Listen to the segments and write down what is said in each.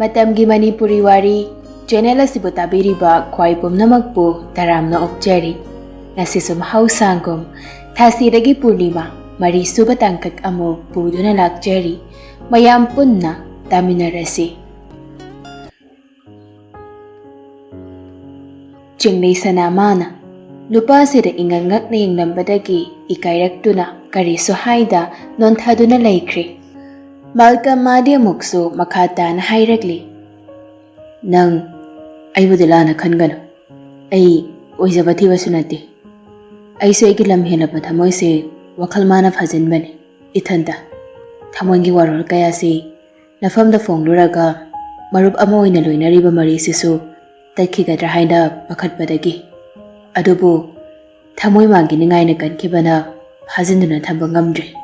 Matamgi Manipuri Wari channel asibu tabiriba khwai pumnamakpu taramna okjari ngasisu mahausangkum Thasidagi Purnima mari suba tangkak amu puduna lakjari mayam punna taminarasi Jingnay sanamana lupa sida ingangak na yenglambadagi ikairektuna kariso haida nontaduna laikri Malka Madya Mukso Makata na hairagli. Nang ay budila na kangano. Ay oizabati wasunati. Ay so ikilam hila pa tamoy si wakalmana fazin bani. Itanda. Tamoy warol kaya si nafam da fong luraga marub amoy na loy na riba marisiso tagkigadra haida pakat badagi. Adobo tamoy maginingay na kankiba na fazin na tambang ngamdre.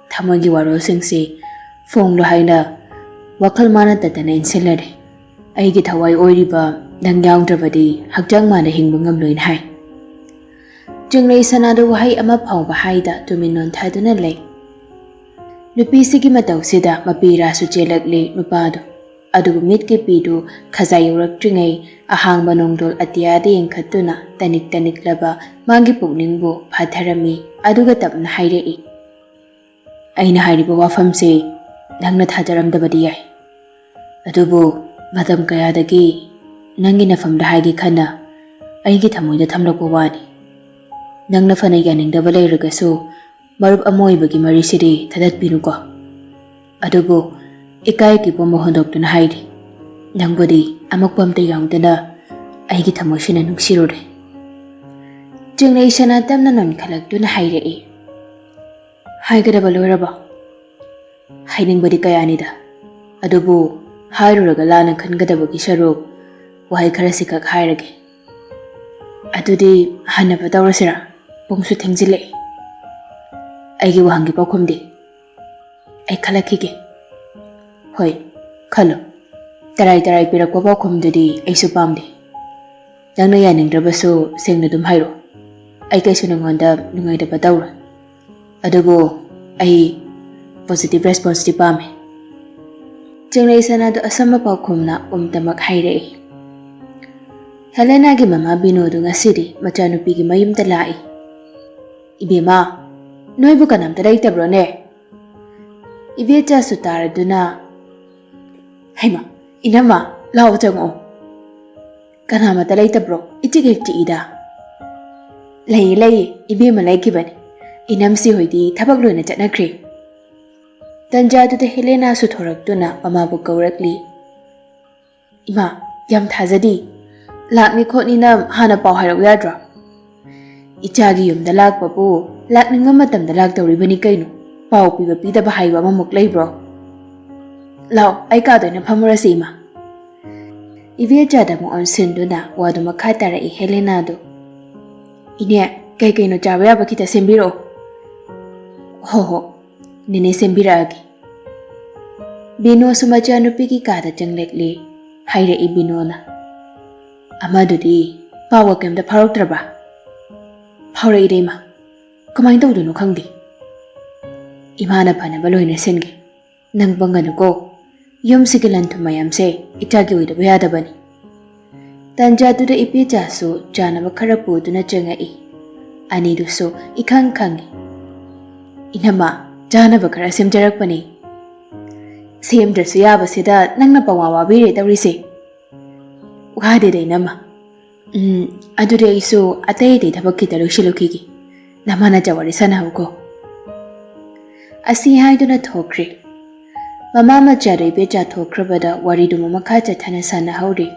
Tamoy warol sing si Fong lo haina wakal mana tatana insilare aigi thawai oiriba nang yaungdrabadi hakjang mana hingbangam loin hai jinglei sanadu wahai ama phawba haida tuminon thaduna lei nupi sigi matau sida mapira su chelakle nupadu adugu mitke pidu khazai uraktingai ahang banongdol atiade yengkhatuna tanik laba mangi pukningbu phatharami aduga tapna hairei aina hairiba wafamse Nangna thajaramdabadi yai. Adubu madam kayadagi nangi nafamda haigi khana aigi thamoida thamlakwa wani. Nangna fana yaningdaba leiragasu marub amoibagi marisiri thadatpinuko. Adubu ikai kipo mohondoktuna hairi. Nangbodi amakpamta yaungdana aigi thamoisina nuksirure. Jinglei sana tamna non khalakduna hairei. Haigadaba loiraba. Haining badi kayanida. Adubu hairuraga lana khangadabagi saruk wahai khara sikak hairage. Adudi hanaba tawrasira pungsu thengzile. Aigi wahangi paukhumdi. Ai khalakige. Hoi, khalo. Tarai pirakwa paukhumdudi aisu pamde. Nangna yaningdrabasu sengna dum hairo. Ai kaisu nangonda nungaidaba tawra. Adubu ai positive response di pame. Jinglei sanado asama paukhumna tamak hairei. Helena gi mama binodu ngasidi machanupi gi mayumta lai. Ibema, noibu kanamta laitabro ne. Ibecha sutaraduna. Haima, inama, lao chango. Kanamata laitabro, ichigekti ida. Lay, ibema laikibani. Inamsi hoidi tabaglo na chatnakri. Dendia tuta Helena suthoraktuna mamabu kaurakli. Ima, yam thazadi. Lakni khotnina hana pau hairak yadra. Ichagi yumda lakpabu lakninga matamda laktawribani kaino. Pau piba pidaba haiba mamuk leibro. Lao, ai kadoina phamurasi ima. Ibecha mu onsinduna wadu makhatara I Helena do. Ine kaino chaba yaba kita sembiro. Ho. Nene sembiragi. Bino sumacha nupi ki kada janglekli haire I binona. Amadudi pawa kemda pharoktraba. Phaurai reima. Kamai tawduno khangdi. Imana phana baloina senge. Nang banganu ko. Yum sigilan thumayamse itagi oidaba yadabani. Tanja tuda ipecha su janaba kharapu duna changai. Anidu su ikhang khangi. Inama Janaba khara semjarakpani. Semdrasu yabasida nangna pawawa bire tawrise. Wade dai nama. Adude aisu atai dai thabak kita loshilokigi. Namana jawari sanauko. Asi haiduna thokri. Mama majare beja thokrabada waridu makha chathana sana hauri.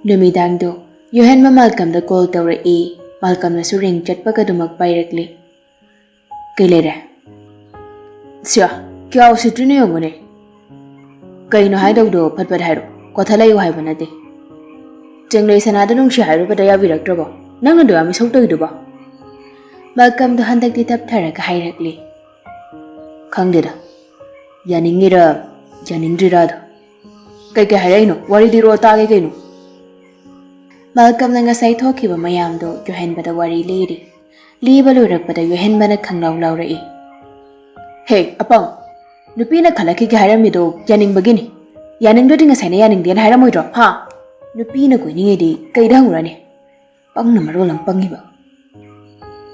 Lumidangdo yohan malkamda call tawre e malkamna su ring chatpaga dumak pairakli. Kailere. Sia, kya usitrini yomune? Kaino haidawdo patpad hairo, kothala yu haibanate. Jinglei sanada nungshi hairo padaya viraktrabo, nangna do ami sokto iduba. Malkam do handak di taptharaga hairakli. Khangdeda. Yaningira, yaningrirado. Kai haraino, wari di ro tage kaino. Malkam nanga sai thokiba mayamdo yohen bada wari leiri. Liba loirakpada yohen bana khanglaw lawrai. Hey, apang, nupi na khalaki ki hairamido yaning bagini. Yaningdodi ngasai na yaningdian hairamodro, ha? Nupina koiningedi kaida hangurani. Pangna marolang pangiba.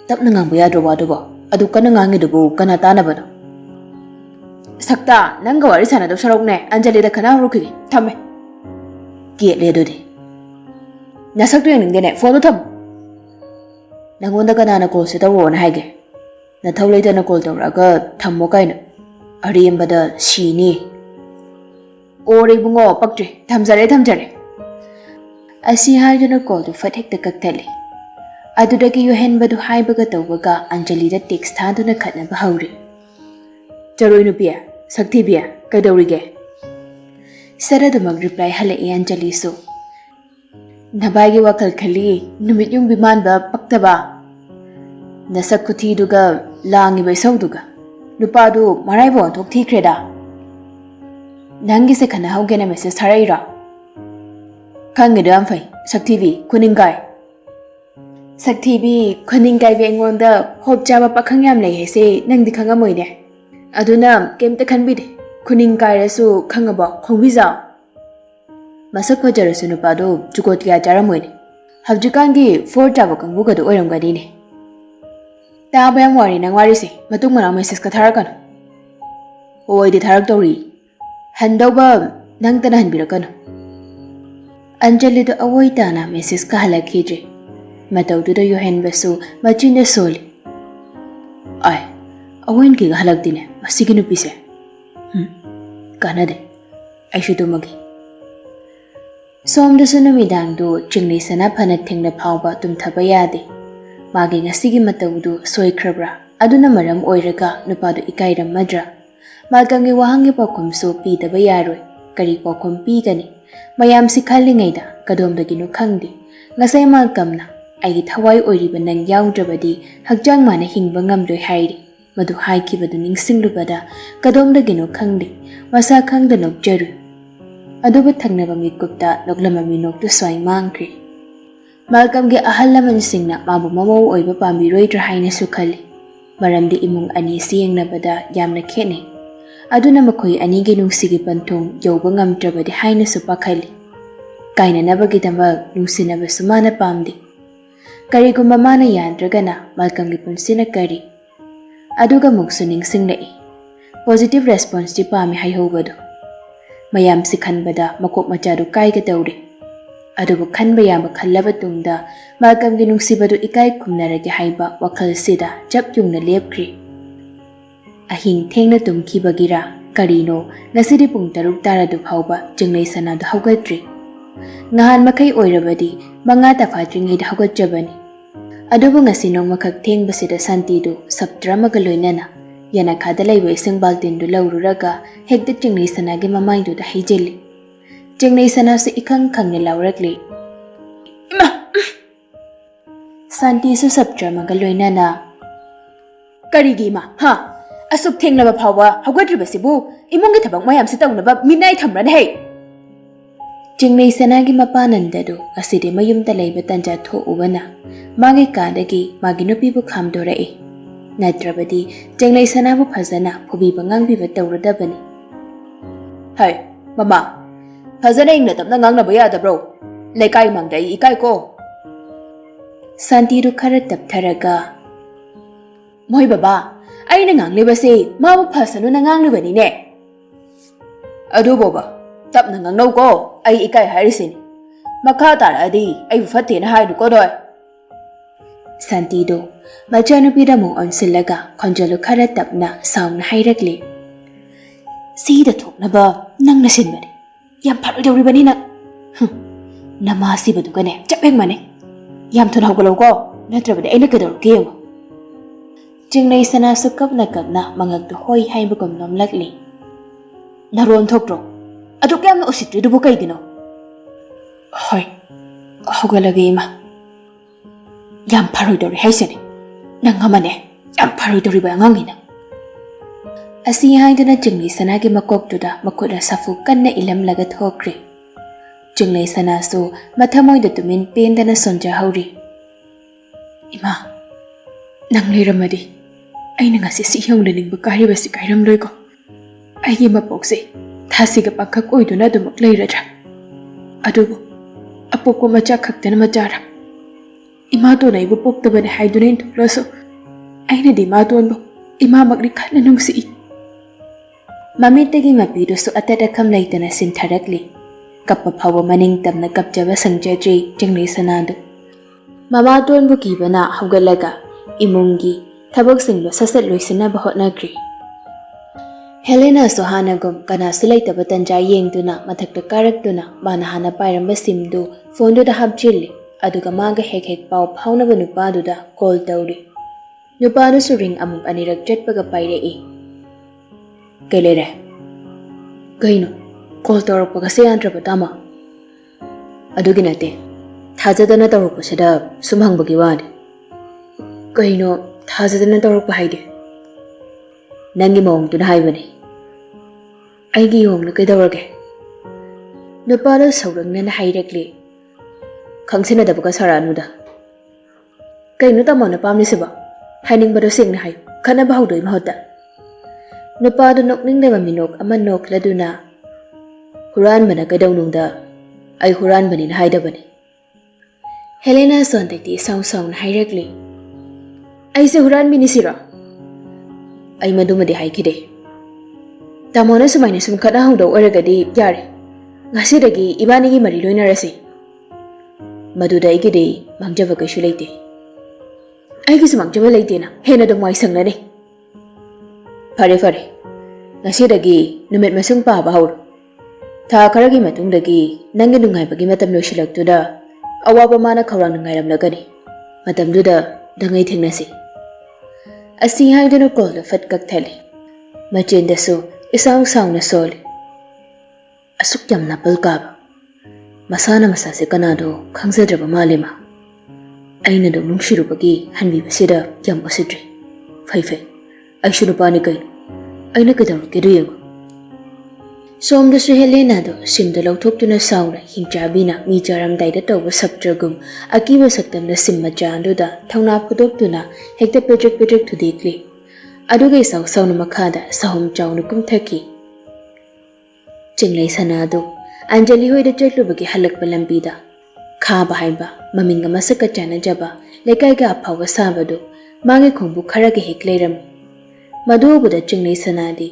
Tapna ngangbu yadro wadubo. Adu kana ngangidubu kana tanabano. Sakta nanga wari sanado sarokne Anjali da kana ruki thamme. Kiet le dodi. Nasaktu yaningdene phone tham. Nangonda kana na call sita wona haige. Na thawleita na call tawraga thammo kaina. Ariembada sini. Ore bungo paktre thamjare. Asi haiduna call to fathek ta kaktali. Adudagi yohenbadu haibaga tawbaga Anjali da text thaduna khatna bahauri. Jaroi nupia, sakti bia, kaidawrige. Saradumag reply hala Anjali so. Nabagi wakal khali numit yung biman ba paktaba. Nasak kuthi duga langi ba sauduga. Lupadu maraibo antok thikreda. Nangi se khana haugena message tharaira. Kangidu amfai, sakti bi kuningai. Sakti bi kuningai bi engonda hop jaba pakhang yam lei hese nangdi khangamoine. Aduna kemta khanbide kuningai rasu khangaba khongbiza. Masak fajarasu nupado jukotiya jaramoine. Habjukangi for jaba kangbuga do oiramgani ne. Taba yang wari nang wari se matung mana message ka tharakano. Oi di tharak tori. Handauba nang tana hanbirakano. Anjali do awoi tana message ka halakije. Matau do yohen basu machinda soli. Ai, awoin ki halak dine masigi nupise. Kanade. Aishu tumagi. Somda sunumidang do chingni sana phanat thengna phawba tumthaba yade. Magi ngasigi matau do soikrabra. Aduna maram oiraga nupado ikairam madra. Malkangi wahangi pakumso pidaba yaroi. Kari pakum pigani. Mayam si khalingaida kadomdaginu khangdi. Ngasai malkamna aigi thawai oiriba nang yaudrabadi hakjang mana hingba ngamdoi hairi. Madu haikibadu ningsinglubada kadomdaginu khangdi. Masa khangda nokjaru. Aduba thangnaba mikupta noklamami noktu swai mangkri. Malkamgi ahal laman singna mabu mamau oiba pambiroidra haina sukhali. Maramdi imung ani siyengnabada yamna khene. Aduna makoi anigi nungsigi panthong yoba ngamdrabadi haina supakhali. Kaina nabagidamag nungsinaba sumana pamdi. Karigumba mana yandragana malkamgi punsina kari. Aduga muksu ningsinglai. Positive response di pami haihobado. Mayam si khanbada makop machadu kaiga tawri. Adubu khanba yamba khallaba tungda malkamgi nungsibadu ikai kumnaragi haiba wakal sida jab yungna lepkri. Ahing thengna tumkibagira karino ngasidi pung taruk taradu phawba jinglei sanadu haugatri. Ngahan makai oirabadi manga tafatringeida haugatjabani. Adubu ngasi nong makak thengbasida santidu saptramaga loinana yana khada laiba ising baltindu laururaga hekda jinglei sanagi mamaidu da haijeli. Jinglei sanasu ikang khangna laurakli. Ima! Santi su saptramaga loinana. Karigi ma, ha? Asuk thenglaba phawba haugatribasibu imungi thabak mayam si tawnaba minai thamran hei. Jinglei sanagi mapanandadu asidi mayumta leiba tanja thoubana magi kadagi magi nupibu khamdorai. Natrabadi jinglei sanabu phajana phubiba ngangbiba tawradabani. Hai, mama. Phajana ingna tamna ngangnaba yadabro. Lekai mangdai ikai ko. Santiru khara taptharaga. Moi baba. Aina nganglibase mabu phasanu na nganglibani ne. Adu boba tapna ngangno ko ai ikai hairisini. Makha taradi ai fatte na haidu ko doi. Santido majanupida mung onsilaga khonjalu khara tapna sauna hairakli. Sida thoknaba nangna sinbani. Yam pharoi na. Namasi badugane chapeng mane. Yam thun hawgalo ko natrabade aina kador kemo. Jinglei sana sukapna kapna mangagdu hoi haibagum nomlakli. Naron thokro. Aduk yamna usitri dubu kaigino. Hoi. Hawgalagi ima. Yam pharoidori haisani. Nangamane. Yam pharoidori ba ngangina. Asi haidana jinglei sana gi makoktuda makuda safu kanna ilamlaga thokri. Jinglei sana su mathamoida tumin pendana sonja hauri. Ima. Nangliramadi. Aina ngasi si hiyong laning bakari basi kairam loy ko. Ay mapokse. ꯊꯥꯁꯤꯒ ꯄꯥꯈꯛ ꯑꯣꯏꯗꯨꯅ ꯑꯗꯨꯃꯛ ꯂꯩꯔꯗ꯭ꯔꯥ? ꯑꯗꯨꯕꯨ ꯑꯄꯣꯛꯄ ꯃꯆꯥ ꯈꯛꯇꯅ ꯃꯆꯥꯔꯥ? ꯏꯃꯥꯇꯣꯟ ꯑꯩꯕꯨ ꯄꯣꯛꯇꯕꯅꯤ ꯍꯥꯏꯗꯨꯅ ꯏꯟꯊꯣꯛꯂꯁꯨ ꯑꯩꯅꯗꯤ ꯏꯃꯥꯇꯣꯟꯕꯨ ꯏꯃꯥꯃꯛꯅꯤ ꯈꯟꯅ ꯅꯨꯡꯁꯤꯏ꯫ ꯃꯃꯤꯠꯇꯒꯤ ꯃꯄꯤꯗꯨꯁꯨ ꯑꯇꯠ ꯑꯈꯝ ꯂꯩꯇꯅ ꯁꯤꯟꯊꯔꯛꯂꯤ꯫ ꯀꯞꯄ ꯐꯥꯎꯕ ꯃꯅꯤꯡ ꯇꯝꯅ ꯀꯞꯆꯕ ꯁꯪꯖꯗ꯭ꯔꯤ ꯆꯤꯡꯂꯩ ꯁꯅꯥꯗꯨ꯫ ꯃꯃꯥꯇꯣꯟꯕꯨ ꯀꯤꯕꯅ ꯍꯧꯒꯠꯂꯒ ꯏꯃꯨꯡꯒꯤ ꯊꯕꯛꯁꯤꯡꯗꯨ ꯁꯠ-ꯁꯠ ꯂꯣꯏꯁꯤꯟꯅꯕ ꯍꯣꯠꯅꯈ꯭ꯔꯤ꯫ ꯍꯦꯂꯦꯅꯥꯁꯨ ꯍꯥꯟꯅꯒꯨꯝ ꯀꯅꯥꯁꯨ ꯂꯩꯇꯕ ꯇꯟꯖꯥ ꯌꯦꯡꯗꯨꯅ ꯃꯊꯛꯇ ꯀꯥꯔꯛꯇꯨꯅ ꯃꯥꯅ ꯍꯥꯟꯅ ꯄꯥꯏꯔꯝꯕ ꯁꯤꯝꯗꯨ ꯐꯣꯟꯗꯨꯗ ꯍꯥꯞꯆꯤꯜꯂꯤ꯫ ꯑꯗꯨꯒ ꯃꯥꯒ ꯍꯦꯛ ꯍꯦꯛ ꯄꯥꯎ ꯐꯥꯎꯅꯕ ꯅꯨꯄꯥꯗꯨꯗ ꯀꯣꯜ ꯇꯧꯔꯤ꯫ ꯅꯨꯄꯥꯗꯨꯁꯨ ꯔꯤꯡ ꯑꯃꯨꯛ ꯑꯅꯤꯔꯛ ꯆꯠꯄꯒ ꯄꯥꯏꯔꯛꯏ꯫ ꯀꯩ ꯂꯩꯔꯦ? ꯀꯩꯅꯣ ꯀꯣꯜ ꯇꯧꯔꯛꯄꯒꯁꯦ ꯌꯥꯗ꯭ꯔꯕ ꯇꯥꯃꯣ? ꯑꯗꯨꯒꯤ ꯅꯠꯇꯦ, ꯊꯥꯖꯗꯅ ꯇꯧꯔꯛꯄꯁꯤꯗ ꯁꯨꯝ ꯍꯪꯕꯒꯤ ꯋꯥꯅꯤ꯫ ꯀꯩꯅꯣ ꯊꯥꯖꯗꯅ ꯇꯧꯔꯛꯄ ꯍꯥꯏꯗꯤ? ꯅꯪꯒꯤ ꯃꯑꯣꯡꯗꯨꯅ ꯍꯥꯏꯕꯅꯤ꯫ ꯑꯩꯒꯤ ꯌꯣꯡꯅ ꯀꯩꯗꯧꯔꯒꯦ? ꯅꯨꯄꯥꯗꯨ ꯁꯧꯔꯪꯅꯅ ꯍꯥꯏꯔꯛꯂꯤ꯫ ꯈꯪꯁꯤꯟꯅꯗꯕꯒ ꯁꯥꯔꯛꯑꯅꯨꯗ꯫ ꯀꯩꯅꯣ ꯇꯥꯃꯣꯅ ꯄꯥꯝꯂꯤꯁꯤꯕꯣ? ꯍꯥꯏꯅꯤꯡꯕꯗꯣ ꯁꯦꯡꯅ ꯍꯥꯏꯌꯨ, ꯈꯠꯅꯕ ꯍꯧꯗꯣꯏ ꯃꯍꯨꯠꯇ꯫ ꯅꯨꯄꯥꯗꯨ ꯅꯣꯛꯅꯤꯡꯗꯕ ꯃꯤꯅꯣꯛ ꯑꯃ ꯅꯣꯛꯂꯗꯨꯅ ꯍꯨꯔꯥꯟꯕꯅ ꯀꯩꯗꯧꯅꯨꯡꯗ ꯑꯩ ꯍꯨꯔꯥꯟꯕꯅꯤꯅ ꯍꯥꯏꯗꯕꯅꯤ꯫ ꯍꯦꯂꯦꯅꯥꯁꯨ ꯍꯟꯗꯛꯇꯤ ꯏꯁꯥꯎ ꯁꯥꯎꯅ ꯍꯥꯏꯔꯛꯂꯤ꯫ ꯑꯩꯁꯦ ꯍꯨꯔꯥꯟꯕꯤꯅꯤ ꯁꯤꯔꯣ? ꯑꯩ ꯃꯗꯨꯃꯗꯤ ꯍꯥꯏꯈꯤꯗꯦ꯫ ꯇꯥꯃꯣꯅ ꯁꯨꯃꯥꯏꯅ ꯁꯨꯝ ꯈꯠꯅꯍꯧꯗꯧ ꯑꯣꯏꯔꯒꯗꯤ ꯌꯥꯔꯦ, ꯉꯁꯤꯗꯒꯤ ꯏꯕꯥꯅꯤꯒꯤ ꯃꯔꯤ ꯂꯣꯏꯅꯔꯁꯤ꯫ ꯃꯗꯨꯗ ꯑꯩꯒꯤꯗꯤ ꯃꯥꯡꯖꯕ ꯀꯩꯁꯨ ꯂꯩꯇꯦ꯫ ꯑꯩꯒꯤꯁꯨ ꯃꯥꯡꯖꯕ ꯂꯩꯇꯦꯅ ꯍꯦꯟꯅ ꯑꯗꯨꯝ ꯋꯥꯏ ꯁꯪꯅꯅꯤ꯫ ꯐꯔꯦ ꯐꯔꯦ, ꯉꯁꯤꯗꯒꯤ ꯅꯨꯃꯤꯠ ꯃꯁꯤꯡ ꯄꯥꯕ ꯍꯧꯔꯣ꯫ ꯊꯥ ꯈꯔꯒꯤ ꯃꯇꯨꯡꯗꯒꯤ ꯅꯪꯒꯤ ꯅꯨꯡꯉꯥꯏꯕꯒꯤ ꯃꯇꯝ ꯂꯣꯏꯁꯤꯜꯂꯛꯇꯨꯅ ꯑꯋꯥꯕ ꯃꯥꯅ ꯈꯧꯔꯥꯡꯅ ꯉꯥꯏꯔꯝꯂꯒꯅꯤ꯫ ꯃꯇꯝꯗꯨꯗ ꯗꯉꯩ ꯊꯦꯡꯅꯁꯤ꯫ ꯑꯁꯤ ꯍꯥꯏꯗꯨꯅ ꯀꯣꯜꯗꯨ ꯐꯠ ꯀꯛꯊꯠꯂꯤ꯫ ꯃꯆꯤꯟꯗꯁꯨ ꯏꯁꯥꯎ ꯁꯥꯎꯅ ꯁꯣꯜꯂꯤ꯫ ꯑꯁꯨꯛ ꯌꯥꯝ ꯅꯥꯄꯜ ꯀꯥꯕ ꯃꯁꯥꯅ ꯃꯁꯥꯁꯦ ꯀꯅꯥꯗꯣ ꯈꯪꯖꯗ꯭ꯔꯕ ꯃꯥꯜꯂꯦ ꯃꯥ꯫ ꯑꯩꯅ ꯑꯗꯨꯝ ꯅꯨꯡꯁꯤꯔꯨꯕꯒꯤ ꯍꯟꯕꯤꯕꯁꯤꯗ ꯌꯥꯝ ꯎꯁꯤꯠꯇ꯭ꯔꯤ꯫ ꯐꯩ ꯐꯩ, ꯑꯩꯁꯨ ꯅꯨꯄꯥꯅꯤ ꯀꯩꯅꯣ, ꯑꯩꯅ ꯀꯩꯗꯧꯔꯛꯀꯦꯗꯣ ꯌꯦꯡꯉꯨ꯫ ꯁꯣꯝꯗꯁꯨ ꯍꯦꯂꯦꯅꯥꯗꯣ ꯁꯤꯝꯗ ꯂꯧꯊꯣꯛꯇꯨꯅ ꯁꯥꯎꯅ ꯍꯤꯡꯆꯥꯕꯤꯅ ꯃꯤ ꯆꯥꯔꯝꯗꯥꯏꯗ ꯇꯧꯕ ꯁꯞꯇ꯭ꯔꯒꯨꯝ ꯑꯀꯤꯕ ꯁꯛꯇꯝꯅ ꯁꯤꯝ ꯃꯆꯥ ꯑꯗꯨꯗ ꯊꯧꯅꯥ ꯐꯨꯗꯣꯛꯇꯨꯅ ꯍꯦꯛꯇ ꯄꯦꯗ꯭ꯔꯦꯛ ꯄꯦꯗ꯭ꯔꯦꯛ ꯊꯨꯗꯦꯛꯂꯤ꯫ ꯑꯗꯨꯒ ꯏꯁꯥꯎ ꯁꯥꯎꯅ ꯃꯈꯥꯗ ꯁꯍꯨꯝ ꯆꯥꯎꯅ ꯀꯨꯝꯊꯈꯤ꯫ ꯆꯤꯡꯂꯩ ꯁꯅꯥꯗꯨ ꯑꯟꯖꯂꯤ ꯍꯣꯏꯗ ꯆꯠꯂꯨꯕꯒꯤ ꯍꯜꯂꯛꯄ ꯂꯝꯕꯤꯗ ꯈꯥꯕ ꯍꯥꯏꯕ ꯃꯃꯤꯡ ꯑꯃꯁꯛꯀ ꯆꯥꯟꯅꯖꯕ ꯂꯩꯀꯥꯏꯒ ꯑꯐꯥꯎꯕ ꯁꯥꯕꯗꯨ ꯃꯥꯒꯤ ꯈꯣꯡꯕꯨ ꯈꯔꯒ ꯍꯦꯛ ꯂꯩꯔꯝꯃꯤ꯫ ꯃꯗꯨ ꯎꯕꯗ ꯆꯤꯡꯂꯩ ꯁꯅꯥꯗꯤ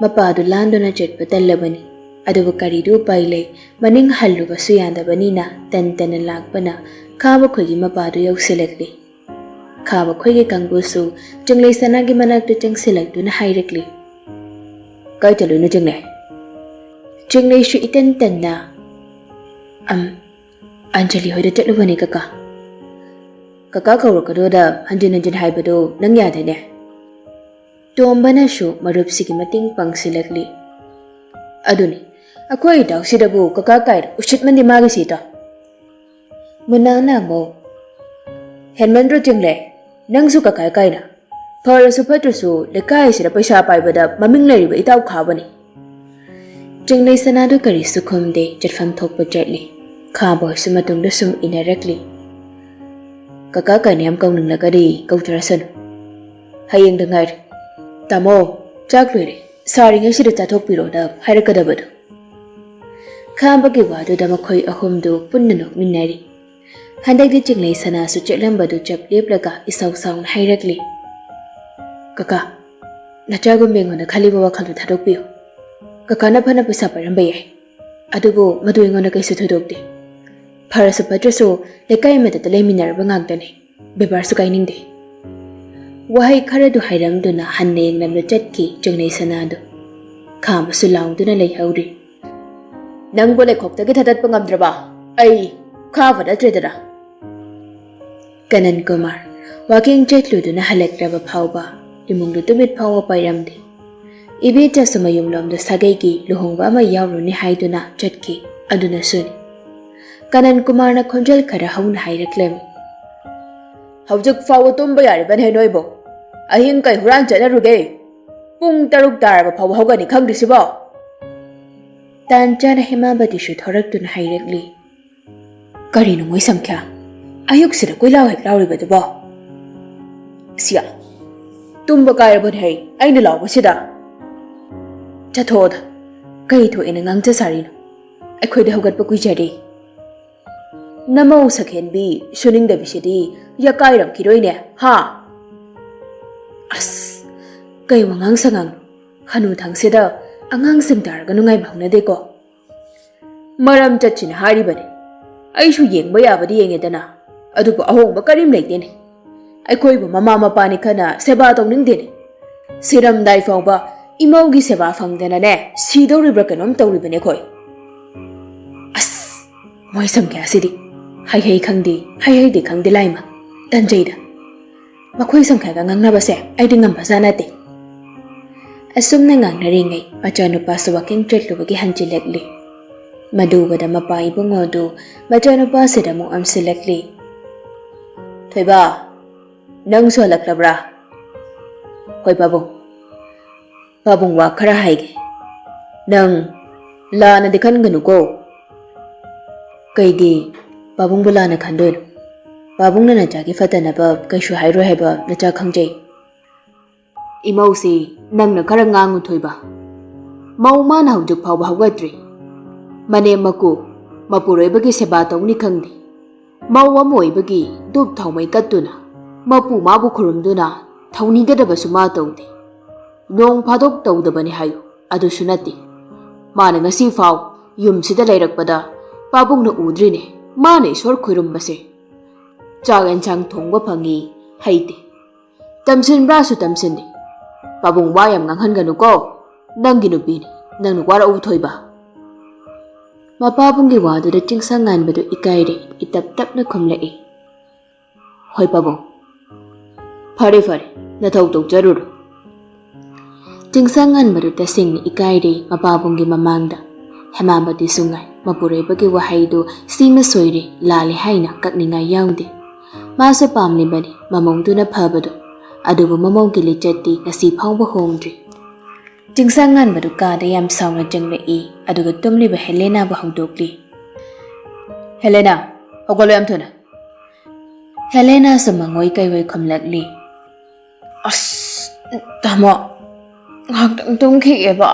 ꯃꯄꯥꯗꯨ ꯂꯥꯟꯗꯨꯅ ꯆꯠꯄ ꯇꯜꯂꯕꯅꯤ꯫ ꯑꯗꯨꯕꯨ ꯀꯔꯤꯗꯨ ꯎꯄꯥꯏ ꯂꯩ, ꯃꯅꯤꯡ ꯍꯜꯂꯨꯕꯁꯨ ꯌꯥꯗꯕꯅꯤꯅ ꯇꯟ ꯇꯟꯅ ꯂꯥꯛꯄꯅ ꯈꯥꯕ ꯈꯣꯏꯒꯤ ꯃꯄꯥꯗꯨ ꯌꯧꯁꯤꯜꯂꯛꯂꯤ꯫ ꯈꯥꯕ ꯈꯣꯏꯒꯤ ꯀꯥꯡꯕꯨꯁꯨ ꯆꯤꯡꯂꯩ ꯁꯅꯥꯒꯤ ꯃꯅꯥꯛꯇ ꯆꯪꯁꯤꯜꯂꯛꯇꯨꯅ ꯍꯥꯏꯔꯛꯂꯤ꯫ ꯀꯥꯏ ꯆꯠꯂꯨꯏꯅꯣ ꯆꯤꯡꯂꯩ? ꯆꯤꯡꯂꯩꯁꯨ ꯏꯇꯟ ꯇꯟꯅ ꯑꯟꯖꯂꯤ ꯍꯣꯏꯗ ꯆꯠꯂꯨꯕꯅꯤ ꯀꯀꯥ꯫ ꯀꯀꯥ ꯀꯧꯔꯛꯀꯗꯣꯗ ꯍꯟꯖꯤꯟ ꯍꯟꯖꯤꯟ ꯍꯥꯏꯕꯗꯨ ꯅꯪ ꯌꯥꯗꯦꯅꯦ꯫ ꯇꯣꯝꯕꯅꯁꯨ ꯃꯔꯨꯞꯁꯤꯒꯤ ꯃꯇꯦꯡ ꯄꯥꯡꯁꯤꯜꯂꯛꯂꯤ꯫ ꯑꯗꯨꯅꯤ, ꯑꯩꯈꯣꯏ ꯏꯇꯥꯎꯁꯤꯗꯕꯨ ꯀꯀꯥ ꯀꯥꯏꯔ ꯎꯁꯤꯠꯃꯟꯗꯦ ꯃꯥꯒꯤꯁꯤꯗ꯫ ꯃꯨꯅꯥꯅ ꯑꯃꯨꯛ ꯍꯦꯟꯃꯟꯗ꯭ꯔꯣ ꯆꯤꯡꯂꯩ, ꯅꯪꯁꯨ ꯀꯀꯥ ꯀꯥꯏꯅ? ꯐꯔꯁꯨ ꯐꯠꯇ꯭ꯔꯁꯨ ꯂꯩꯀꯥꯏꯁꯤꯗ ꯄꯩꯁꯥ ꯄꯥꯏꯕꯗ ꯃꯃꯤꯡ ꯂꯩꯔꯤꯕ ꯏꯇꯥꯎ ꯈꯥꯕꯅꯤ꯫ ꯆꯤꯡꯂꯩ ꯁꯅꯥꯗꯨ ꯀꯔꯤꯁꯨ ꯈꯨꯝꯗꯦ, ꯆꯠꯐꯝ ꯊꯣꯛꯄ ꯆꯠꯂꯤ꯫ ꯈꯥꯕ ꯍꯣꯏꯁꯨ ꯃꯇꯨꯡꯗ ꯁꯨꯝ ꯏꯟꯅꯔꯛꯂꯤ꯫ ꯀꯀꯥ ꯀꯥꯏꯅ ꯌꯥꯝ ꯀꯧꯅꯤꯡꯂꯒꯗꯤ ꯀꯧꯖꯔꯁꯅꯨ, ꯍꯌꯦꯡꯗ ꯉꯥꯏꯔꯦ꯫ ꯇꯥꯃꯣ, ꯆꯥꯛ ꯂꯣꯏꯔꯦ, ꯁꯥꯔꯤꯉꯩꯁꯤꯗ ꯆꯥꯊꯣꯛꯄꯤꯔꯣꯅ ꯍꯥꯏꯔꯛꯀꯗꯕꯗꯨ꯫ ꯈꯥꯕꯒꯤ ꯋꯥꯗꯨꯗ ꯃꯈꯣꯏ ꯑꯍꯨꯝꯗꯨ ꯄꯨꯟꯅ ꯅꯣꯛꯃꯤꯟꯅꯔꯤ꯫ ꯍꯟꯗꯛꯇꯤ ꯆꯤꯡꯂꯩ ꯁꯅꯥꯁꯨ ꯆꯠꯂꯝꯕꯗꯨ ꯆꯞ ꯂꯦꯞꯂꯒ ꯏꯁꯥꯎ ꯁꯥꯎꯅ ꯍꯥꯏꯔꯛꯂꯤ꯫ ꯀꯀꯥ, ꯅꯆꯥꯒꯨꯝꯕ ꯑꯩꯉꯣꯟꯗ ꯈꯜꯂꯤꯕ ꯋꯥꯈꯜꯗꯨ ꯊꯥꯗꯣꯛꯄꯤꯌꯨ꯫ ꯀꯀꯥꯅ ꯐꯅ ꯄꯩꯁꯥ ꯄꯥꯏꯔꯝꯕ ꯌꯥꯏ, ꯑꯗꯨꯕꯨ ꯃꯗꯨ ꯑꯩꯉꯣꯟꯗ ꯀꯩꯁꯨ ꯊꯣꯏꯗꯣꯛꯇꯦ꯫ ꯐꯔꯁꯨ ꯐꯠꯇ꯭ꯔꯁꯨ ꯂꯩꯀꯥꯏ ꯑꯃꯗꯇ ꯂꯩꯃꯤꯟꯅꯔꯕ ꯉꯥꯛꯇꯅꯤ, ꯕꯦꯕꯥꯔꯁꯨ ꯀꯥꯏꯅꯤꯡꯗꯦ꯫ ꯋꯥꯍꯩ ꯈꯔꯗꯨ ꯍꯥꯏꯔꯝꯗꯨꯅ ꯍꯟꯅ ꯌꯦꯡꯂꯝꯅ ꯆꯠꯈꯤ ꯆꯤꯡꯂꯩ ꯁꯅꯥꯗꯨ꯫ ꯈꯥꯕꯁꯨ ꯂꯥꯎꯗꯨꯅ ꯂꯩꯍꯧꯔꯤ꯫ ꯅꯪꯕꯨ ꯂꯩꯈꯣꯛꯇꯒꯤ ꯊꯥꯗꯠꯄ ꯉꯝꯗ꯭ꯔꯕ ꯑꯩ ꯈꯥꯕ ꯅꯠꯇ꯭ꯔꯦꯗꯅ꯫ ꯀꯅꯟ ꯀꯨꯃꯥꯔ ꯋꯥꯀꯤꯡ ꯆꯠꯂꯨꯗꯨꯅ ꯍꯜꯂꯛꯂꯕ ꯐꯥꯎꯕ ꯏꯃꯨꯡꯗꯨ ꯇꯨꯃꯤꯠ ꯐꯥꯎꯕ ꯄꯥꯏꯔꯝꯗꯦ꯫ ꯏꯕꯦꯆꯥꯁꯨ ꯃꯌꯨꯝꯂꯣꯝꯗ ꯁꯥꯒꯩꯒꯤ ꯂꯨꯍꯣꯡꯕ ꯑꯃ ꯌꯥꯎꯔꯨꯅꯤ ꯍꯥꯏꯗꯨꯅ ꯆꯠꯈꯤ, ꯑꯗꯨꯅꯁꯨꯅꯤ꯫ ꯀꯅꯟ ꯀꯨꯃꯥꯔꯅ ꯈꯣꯟꯖꯦꯜ ꯈꯔ ꯍꯧꯅ ꯍꯥꯏꯔꯛꯂꯝꯃꯤ꯫ ꯍꯧꯖꯤꯛ ꯐꯥꯎꯕ ꯇꯨꯝꯕ ꯌꯥꯔꯤꯕꯅꯦ ꯅꯣꯏꯕꯨ? ꯑꯍꯤꯡ ꯀꯩ ꯍꯨꯔꯥꯟ ꯆꯠꯅꯔꯨꯒꯦ? ꯄꯨꯡ 6 ꯇꯥꯔꯕ ꯐꯥꯎꯕ ꯍꯧꯒꯠꯅꯤ ꯈꯪꯗ꯭ꯔꯤꯁꯤꯕꯣ? ꯇꯥꯟ ꯆꯥꯅ ꯍꯦꯃꯥꯕꯇꯤꯁꯨ ꯊꯣꯔꯛꯇꯨꯅ ꯍꯥꯏꯔꯛꯂꯤ꯫ ꯀꯔꯤꯅꯣ ꯃꯣꯏ ꯁꯝꯈ꯭ꯌꯥ, ꯑꯌꯨꯛꯁꯤꯗ ꯀꯣꯏꯂꯥꯎ ꯍꯦꯛ ꯂꯥꯎꯔꯤꯕꯗꯨꯕꯣ? ꯁꯤꯌꯥ, ꯇꯨꯝꯕ ꯀꯥꯏꯔꯕꯅꯦ ꯑꯩꯅ ꯂꯥꯎꯕꯁꯤꯗ꯫ ꯆꯠꯊꯣꯛꯑꯣꯗ, Kay thoina ngangcha sarino. Aikhoida hogatpa kuijari. Namau sakhenbi suningdabisidi yakairam kiroine ha. As kay wangang sangang hanu thangsida angang simtarga nungai bhaunadeko. Maram chachina haribani. Aishu yengba yabadi yengedana. Adubu ahongba karim leitene. Aikhoibu mama mapani khana seba tawningdene. Siramdai fawba imaugi seba fangdana ne sidoribra kanom tawribane khoi. As moi samkya sidi hai hai khangdi hai hai de khangdi laima tanjaida. Makhoi samkha ga ngangnabase aidi ngamba janate. Asumna ngangnaringai machanupa su walking tretlubagi hanchilekli. Madubada mapa ibungodu machanupa sidamu amsilekli. Thoiba nang so laklabra. Hoi babung. Babung wa khara haige. Nang la na dikhan ganu ko. Kaigi babung bula na khandon. Babung na jagi fatana ba kaishu hairo heba na cha khangjai. Imau si nang na khara ngangu thoiba. Mau ma na hujuk phau ba hawatri. Mane maku mapuroi bagi seba tawni khangdi. Mau wa moi bagi dup thawmai katuna. Mapu mabu khurumduna thawni gadaba suma tawdi. Nong phadok tawdabani hayo adu sunati. Mana ngasi faw yum sida lairakpada babung na udrine mana isor khurumbase. Chagan chang thongba phangi haite. Tamsin brasu tamsindi. Babung wayam nganghanganu ko nangi nupini nang wara u thoiba. Mapabunggi wadu da chingsangan badu ikaire itap tapna khumlai. Hoi babung. Fare fare na thau tok jarur. Chingsangan badu da singni ikaire mapabunggi mamangda. Hemabadi sungai mapurei bagi wahaidu sima soire lale haina kakninga yaungde. Maso pamni bani mamongduna phabadu. Adubu mamonggi lichati ngasi phangba hongdri. Chingsangan badu kada yam sauna janglai aduga tumliba Helena ba hongdokli. Helena, hogolo yam thuna. Helena samangoi kaiwai khumlakli. As tamo ngakdang tungkhiyeba.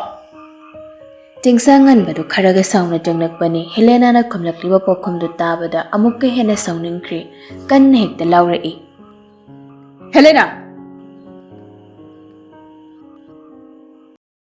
Chingsangan badu kharaga sauna janglakpani Helena na khumlakliba pokhumdu tabada amukka hena sauningkri kan hekta laurai. Helena